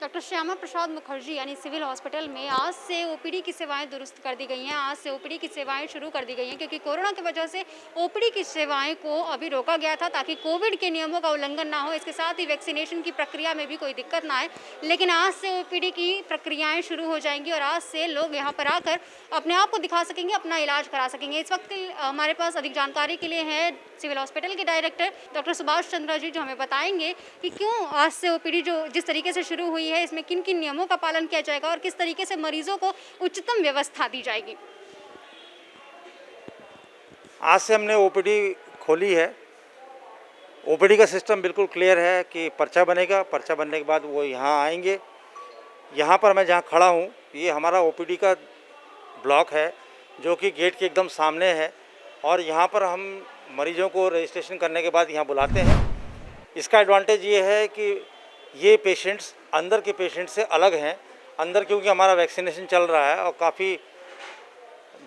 Doctor Shyama Prasad Mukherjee यानी civil hospital में आज से ओपीडी की सेवाएं दुरुस्त कर दी गई हैं। आज से ओपीडी की सेवाएं शुरू कर दी गई हैं क्योंकि कोरोना की वजह से ओपीडी की सेवाएं को अभी रोका गया था ताकि कोविड के नियमों का उल्लंघन ना हो। इसके साथ ही वैक्सीनेशन की प्रक्रिया में भी कोई दिक्कत ना आए। लेकिन आज से ओपीडी की प्रक्रियाएं शुरू हो जाएंगी और आज से लोग यहाँ पर आकर अपने आप को दिखा सकेंगे, अपना इलाज करा सकेंगे। इस वक्त हमारे पास अधिक जानकारी के लिए है सिविल हॉस्पिटल के डायरेक्टर डॉक्टर सुभाष चंद्र जी, जो हमें बताएंगे कि क्यों आज से ओपीडी जो जिस तरीके से शुरू हुई है इसमें किन किन नियमों का पालन किया जाएगा और किस तरीके से मरीजों को उच्चतम व्यवस्था दी जाएगी। आज से हमने ओपीडी खोली है। ओपीडी का सिस्टम बिल्कुल क्लियर है कि पर्चा बनेगा, पर्चा बनने के बाद वो यहाँ आएंगे। यहाँ पर मैं जहाँ खड़ा हूँ ये हमारा ओपीडी का ब्लॉक है जो कि गेट के एकदम सामने है और यहाँ पर हम मरीजों को रजिस्ट्रेशन करने के बाद यहाँ बुलाते हैं। इसका एडवांटेज ये है कि ये पेशेंट्स अंदर के पेशेंट से अलग हैं। अंदर क्योंकि हमारा वैक्सीनेशन चल रहा है और काफ़ी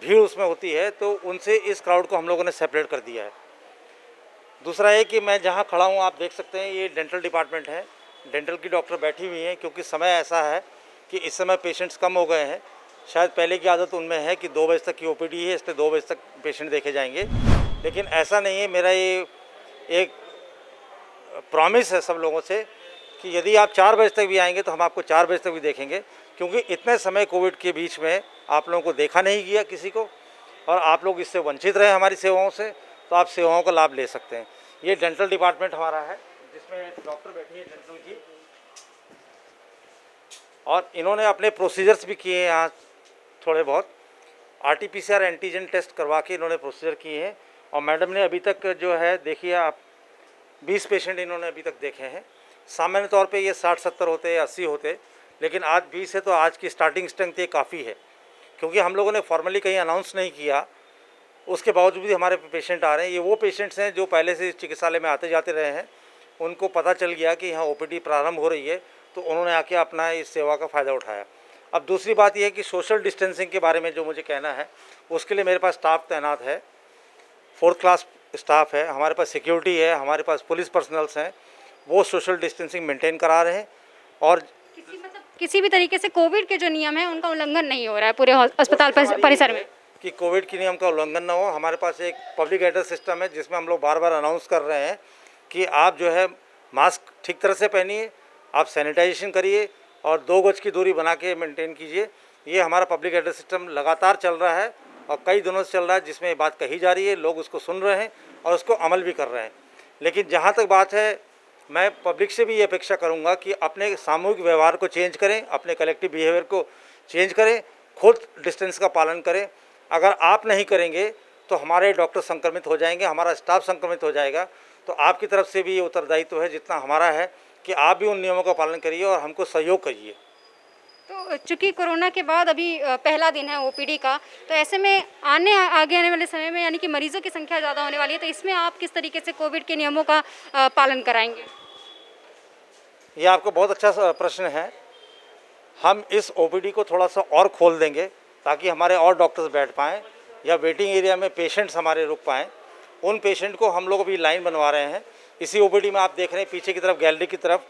भीड़ उसमें होती है तो उनसे इस क्राउड को हम लोगों ने सेपरेट कर दिया है। दूसरा है कि मैं जहाँ खड़ा हूँ आप देख सकते हैं ये डेंटल डिपार्टमेंट है। डेंटल की डॉक्टर बैठी हुई हैं क्योंकि समय ऐसा है कि इस समय पेशेंट्स कम हो गए हैं। शायद पहले की आदत उनमें है कि 2 बजे तक की ओपीडी है, इसलिए 2 बजे तक पेशेंट देखे जाएंगे, लेकिन ऐसा नहीं है। मेरा ये एक प्रॉमिस है सब लोगों से कि यदि आप 4 बजे तक भी आएंगे तो हम आपको 4 बजे तक भी देखेंगे, क्योंकि इतने समय कोविड के बीच में आप लोगों को देखा नहीं गया किसी को और आप लोग इससे वंचित रहे हमारी सेवाओं से, तो आप सेवाओं का लाभ ले सकते हैं। ये डेंटल डिपार्टमेंट हमारा है जिसमें डॉक्टर बैठी है डेंटल की, और इन्होंने अपने प्रोसीजर्स भी किए हैं। यहाँ थोड़े बहुत आरटीपीसीआर एंटीजन टेस्ट करवा के इन्होंने प्रोसीजर किए हैं और मैडम ने अभी तक जो है देखिए आप 20 पेशेंट इन्होंने अभी तक देखे हैं। सामान्य तौर पे ये 60-70 होते या 80 होते, लेकिन आज 20 है तो आज की स्टार्टिंग स्ट्रेंथ ये काफ़ी है, क्योंकि हम लोगों ने फॉर्मली कहीं अनाउंस नहीं किया। उसके बावजूद भी हमारे पेशेंट आ रहे हैं। ये वो पेशेंट्स हैं जो पहले से चिकित्सालय में आते जाते रहे हैं, उनको पता चल गया कि यहाँ ओपीडी प्रारंभ हो रही है तो उन्होंने आके अपना इस सेवा का फ़ायदा उठाया। अब दूसरी बात यह है कि सोशल डिस्टेंसिंग के बारे में जो मुझे कहना है उसके लिए मेरे पास स्टाफ तैनात है, 4th क्लास स्टाफ है, हमारे पास सिक्योरिटी है, हमारे पास पुलिस पर्सनल्स हैं, वो सोशल डिस्टेंसिंग मेंटेन करा रहे हैं। और किसी भी तरीके से कोविड के जो नियम है उनका उल्लंघन नहीं हो रहा है पूरे अस्पताल परिसर में, कि कोविड के नियम का उल्लंघन ना हो। हमारे पास एक पब्लिक एड्रेस सिस्टम है जिसमें हम लोग बार बार अनाउंस कर रहे हैं कि आप जो है मास्क ठीक तरह से पहनिए, आप सैनिटाइजेशन करिए और 2 गज की दूरी बना के मेंटेन कीजिए। ये हमारा पब्लिक एड्रेस सिस्टम लगातार चल रहा है और कई दिनों से चल रहा है, जिसमें ये बात कही जा रही है, लोग उसको सुन रहे हैं और उसको अमल भी कर रहे हैं। लेकिन जहाँ तक बात है, मैं पब्लिक से भी ये अपेक्षा करूँगा कि अपने सामूहिक व्यवहार को चेंज करें, अपने कलेक्टिव बिहेवियर को चेंज करें, खुद डिस्टेंस का पालन करें। अगर आप नहीं करेंगे तो हमारे डॉक्टर संक्रमित हो जाएंगे, हमारा स्टाफ संक्रमित हो जाएगा। तो आपकी तरफ से भी ये उत्तरदायित्व है जितना हमारा है कि आप भी उन नियमों का पालन करिए और हमको सहयोग करिए। तो चूंकि कोरोना के बाद अभी पहला दिन है ओपीडी का, तो ऐसे में आगे आने वाले समय में यानी कि मरीजों की संख्या ज़्यादा होने वाली है, तो इसमें आप किस तरीके से कोविड के नियमों का पालन कराएंगे? ये आपका बहुत अच्छा प्रश्न है। हम इस ओपीडी को थोड़ा सा और खोल देंगे ताकि हमारे और डॉक्टर्स बैठ पाएँ या वेटिंग एरिया में पेशेंट्स हमारे रुक पाएँ। उन पेशेंट को हम लोग अभी लाइन बनवा रहे हैं। इसी ओपीडी में आप देख रहे हैं पीछे की तरफ गैलरी की तरफ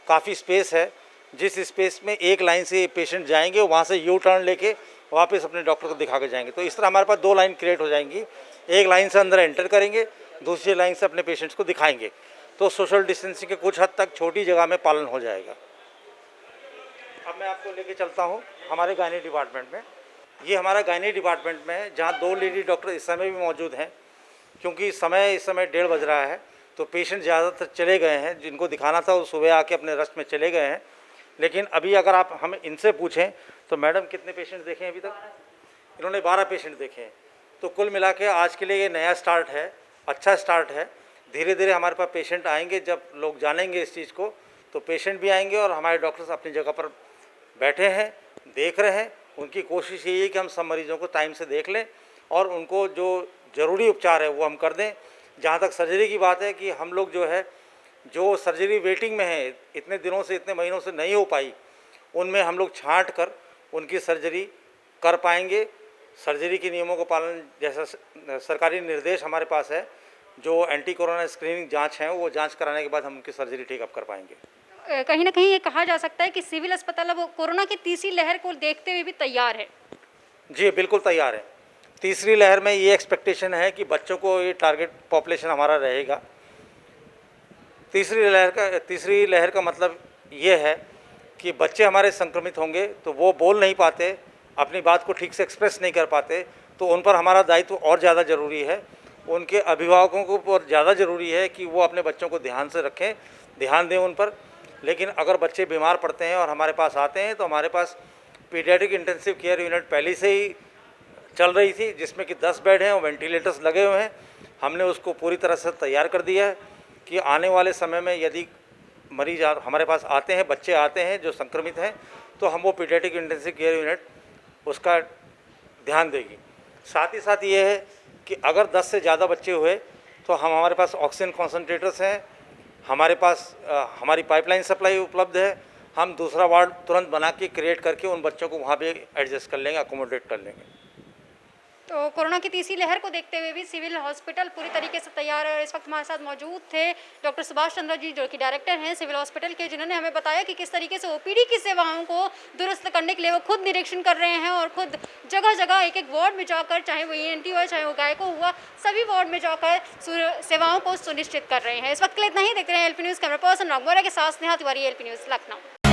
काफ़ी स्पेस है, जिस स्पेस में एक लाइन से पेशेंट जाएंगे वहाँ से यू टर्न लेके वापस अपने डॉक्टर को दिखा के जाएंगे। तो इस तरह हमारे पास 2 लाइन क्रिएट हो जाएंगी। एक लाइन से अंदर एंटर करेंगे, दूसरी लाइन से अपने पेशेंट्स को दिखाएंगे, तो सोशल डिस्टेंसिंग के कुछ हद तक छोटी जगह में पालन हो जाएगा। अब मैं आपको लेके चलता हूँ हमारे गायनी डिपार्टमेंट में। ये हमारा गायनी डिपार्टमेंट में है जहाँ 2 लेडी डॉक्टर इस समय भी मौजूद हैं, क्योंकि समय इस समय 1:30 बज रहा है तो पेशेंट ज़्यादातर चले गए हैं। जिनको दिखाना था वो सुबह आके अपने रस्ट में चले गए हैं। लेकिन अभी अगर आप हम इनसे पूछें तो मैडम कितने पेशेंट देखे हैं अभी तक? इन्होंने 12 पेशेंट देखे हैं। तो कुल मिला के आज के लिए ये नया स्टार्ट है, अच्छा स्टार्ट है। धीरे धीरे हमारे पास पेशेंट आएंगे, जब लोग जानेंगे इस चीज़ को तो पेशेंट भी आएंगे और हमारे डॉक्टर्स अपनी जगह पर बैठे हैं, देख रहे हैं। उनकी कोशिश यही है कि हम सब मरीज़ों को टाइम से देख लें और उनको जो ज़रूरी उपचार है वो हम कर दें। जहाँ तक सर्जरी की बात है कि हम लोग जो है जो सर्जरी वेटिंग में है, इतने दिनों से इतने महीनों से नहीं हो पाई, उनमें हम लोग छांट कर उनकी सर्जरी कर पाएंगे। सर्जरी के नियमों का पालन, जैसा सरकारी निर्देश हमारे पास है, जो एंटी कोरोना स्क्रीनिंग जांच है वो जांच कराने के बाद हम उनकी सर्जरी ठीक अप कर पाएंगे। कहीं न कहीं ये कहा जा सकता है कि सिविल अस्पताल अब कोरोना की तीसरी लहर को देखते हुए भी तैयार है। जी, बिल्कुल तैयार है। तीसरी लहर में ये एक्सपेक्टेशन है कि बच्चों को ये टारगेट पॉपुलेशन हमारा रहेगा। तीसरी लहर का मतलब ये है कि बच्चे हमारे संक्रमित होंगे तो वो बोल नहीं पाते, अपनी बात को ठीक से एक्सप्रेस नहीं कर पाते, तो उन पर हमारा दायित्व और ज़्यादा ज़रूरी है। उनके अभिभावकों को और ज़्यादा ज़रूरी है कि वो अपने बच्चों को ध्यान से रखें, ध्यान दें उन पर। लेकिन अगर बच्चे बीमार पड़ते हैं और हमारे पास आते हैं तो हमारे पास पीडियाट्रिक इंटेंसिव केयर यूनिट पहले से ही चल रही थी, जिसमें कि 10 बेड हैं और वेंटिलेटर्स लगे हुए हैं। हमने उसको पूरी तरह से तैयार कर दिया है कि आने वाले समय में यदि मरीज हमारे पास आते हैं, बच्चे आते हैं जो संक्रमित हैं, तो हम वो पीडियाट्रिक इंटेंसिव केयर यूनिट उसका ध्यान देगी। साथ ही साथ ये है कि अगर 10 से ज़्यादा बच्चे हुए तो हमारे पास ऑक्सीजन कॉन्सनट्रेटर्स हैं, हमारे पास हमारी पाइपलाइन सप्लाई उपलब्ध है। हम दूसरा वार्ड तुरंत बना के क्रिएट करके उन बच्चों को वहाँ पे एडजस्ट कर लेंगे, अकोमोडेट कर लेंगे। तो कोरोना की तीसरी लहर को देखते हुए भी सिविल हॉस्पिटल पूरी तरीके से तैयार है और इस वक्त हमारे साथ मौजूद थे डॉक्टर सुभाष चंद्र जी, जो कि डायरेक्टर हैं सिविल हॉस्पिटल के, जिन्होंने हमें बताया कि किस तरीके से ओपीडी की सेवाओं को दुरुस्त करने के लिए वो खुद निरीक्षण कर रहे हैं और खुद जगह जगह एक एक वार्ड में जाकर, चाहे वो ईएनटी हो चाहे वो गायको हुआ, सभी वार्ड में जाकर सेवाओं को सुनिश्चित कर रहे हैं। इस वक्त के लिए इतना ही। देखते रहे एलपी न्यूज़। कैमरा पर्सन राघवरा के साथ स्नेहा तिवारी, एलपी न्यूज़, लखनऊ।